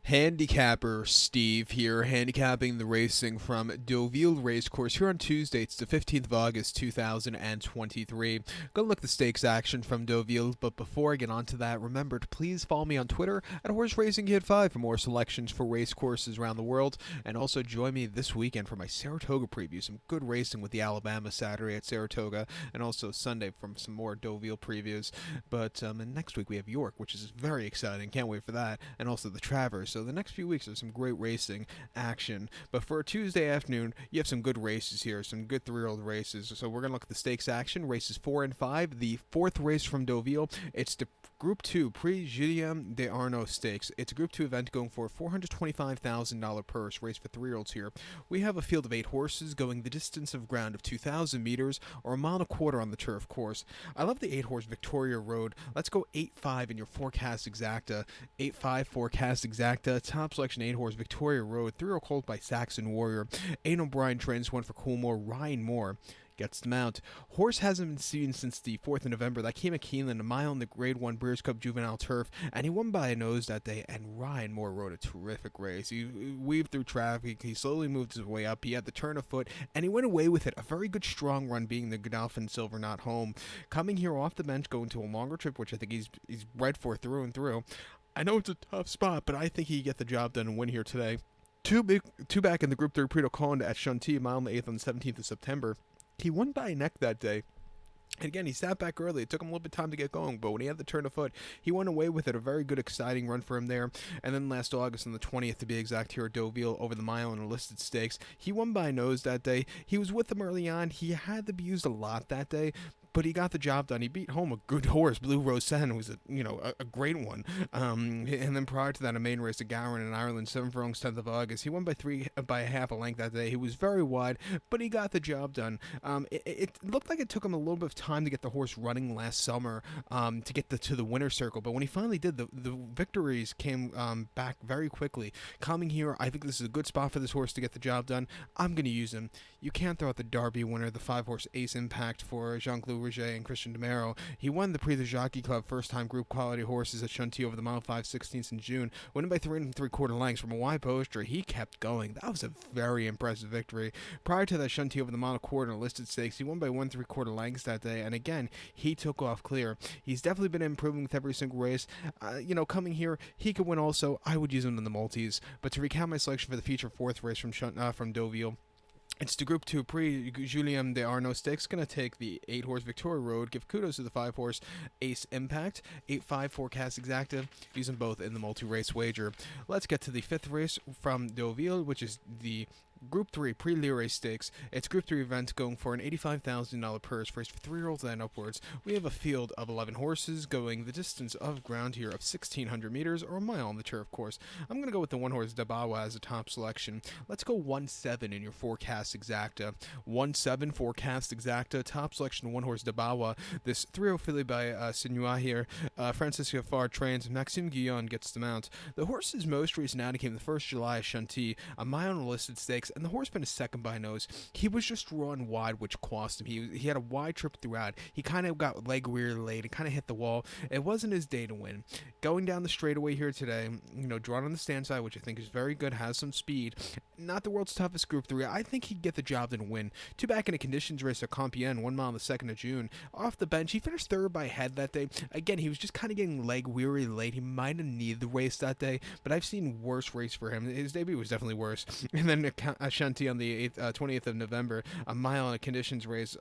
Handicapper Steve here, handicapping the racing from Deauville Racecourse here on Tuesday. It's the 15th of August, 2023. Gonna look at the stakes action from Deauville, but before I get on to that, remember to please follow me on Twitter at Horse Racing Kid 5 for more selections for race courses around the world, and also join me this weekend for my Saratoga preview. Some good racing with the Alabama Saturday at Saratoga, and also Sunday from some more Deauville previews. But and next week we have York, which is very exciting. Can't wait for that, and also the Travers. So the next few weeks there's some great racing action. But for a Tuesday afternoon, you have some good races here, some good three-year-old races. So we're going to look at the stakes action, races 4 and 5. The fourth race from Deauville, it's the Group 2 PRIX Guilloume des Arnaud Stakes. It's a Group 2 event going for a $425,000 purse, race for three-year-olds here. We have a field of 8 horses going the distance of ground of 2,000 meters or a mile and a quarter on the turf course. I love the 8-horse Victoria Road. Let's go 8-5 in your forecast exacta. 8-5 forecast exacta. Top selection 8-horse Victoria Road. 3-year-old colt by Saxon Warrior. Aidan O'Brien trains one for Coolmore. Ryan Moore gets the mount. Horse hasn't been seen since the 4th of November. That came at Keeneland, a mile on the Grade 1 Breeders' Cup Juvenile Turf, and he won by a nose that day, and Ryan Moore rode a terrific race. He weaved through traffic, he slowly moved his way up, he had the turn of foot, and he went away with it. A very good strong run, being the Godolphin Silver Knot home. Coming here off the bench, going to a longer trip, which I think he's bred for through and through. I know it's a tough spot, but I think he get the job done and win here today. Two back in the Group 3 Prix de Conde at Chantilly, a mile and the 8th on the 17th of September. He won by a neck that day. And again, he sat back early. It took him a little bit of time to get going, but when he had the turn of foot, he went away with it. A very good, exciting run for him there. And then last August, on the 20th to be exact, here at Deauville, over the mile in a listed stakes, he won by a nose that day. He was with them early on. He had to be used a lot that day, but he got the job done. He beat home a good horse, Blue Rosen, who was a great one. And then prior to that, a main race at Gowran in Ireland, 7 furlongs, 10th of August. He won by a half a length that day. He was very wide, but he got the job done. It looked like it took him a little bit of time to get the horse running last summer, to get to the winner's circle. But when he finally did, the victories came back very quickly. Coming here, I think this is a good spot for this horse to get the job done. I'm going to use him. You can't throw out the Derby winner, the 5-horse Ace Impact for Jean-Claude Roger and Christian DeMero. He won the Prix de Jockey Club first-time group quality horses at Chantilly over the mile 5/16 in June, winning by 3 3/4 lengths from a wide poster. He kept going. That was a very impressive victory. Prior to that, Chantilly over the mile and a quarter in a listed stakes, he won by 1 3/4 lengths that day, and again, he took off clear. He's definitely been improving with every single race. Coming here, he could win also. I would use him in the multis. But to recount my selection for the feature fourth race from Deauville, it's the Group 2 PRIX Guilloume des Arnaud Stakes. Going to take the 8-horse Victoria Road. Give kudos to the 5-horse Ace Impact. 8-5 forecast exacta. Use them both in the multi-race wager. Let's get to the 5th race from Deauville, which is the Group 3 PRIX LIEUREY Stakes. It's Group 3 event going for an $85,000 purse race for 3-year-olds and upwards. We have a field of 11 horses going the distance of ground here of 1,600 meters or a mile on the turf course. I'm going to go with the 1-horse Dabawa as a top selection. Let's go 1-7 in your forecast exacta. 1-7 forecast exacta. Top selection 1-horse Dabawa. This 3-year-old filly by Sinua here. Francisco Farr trains. Maxime Guillon gets the mount. The horse's most recent outing came the 1st July at Chantilly, a mile on a listed stakes, and the horse finished second by nose. He was just run wide, which cost him. He had a wide trip throughout. He kind of got leg weary late and kind of hit the wall. It wasn't his day to win. Going down the straightaway here today, drawn on the stand side, which I think is very good, has some speed. Not the world's toughest Group 3. I think he'd get the job and win. 2 back in a conditions race at Compiègne, 1 mile on the 2nd of June. Off the bench, he finished 3rd by head that day. Again, he was just kind of getting leg weary late. He might have needed the race that day, but I've seen worse race for him. His debut was definitely worse. And then Chantilly on the 20th of November, a mile in a conditions race.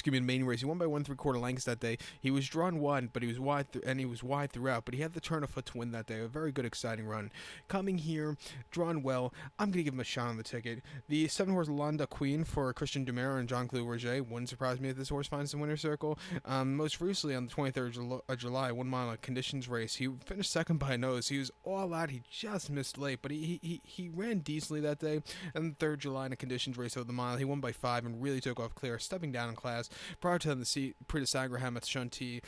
Main race. He won by 1 3/4 lengths that day. He was drawn wide, but he was wide throughout. But he had the turn of foot to win that day. A very good, exciting run. Coming here, drawn well. I'm gonna give him a shot on the ticket. The 7-horse Londa Queen for Christian DeMero and Jean-Claude Roger. Wouldn't surprise me if this horse finds the winner's circle. Most recently on the 23rd of July, 1 mile in a conditions race. He finished second by nose. He was all out. He just missed late, but he ran decently that day. And the 3rd July in a conditions race over the mile, he won by 5 and really took off clear, stepping down in class. class. Prior to him, the Prix de Saint-Graham at Chantilly,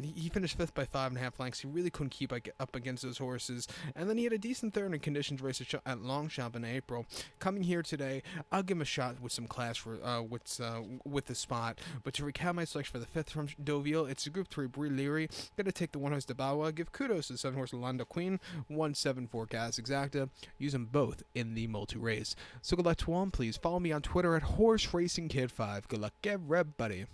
he finished 5th by 5.5 lengths. He really couldn't keep up against those horses. And then he had a decent third in conditions race at Longchamp in April. Coming here today, I'll give him a shot with some class for with the spot. But to recap my selection for the 5th from Deauville, it's the Group 3 LIEUREY. Gonna take the 1 horse Debawa. Give kudos to the 7 horse Lando Queen. 174 Gas Exacta. Use them both in the multi-race. So good luck to all, and please follow me on Twitter at HorseRacingKid5. Good luck, everybody.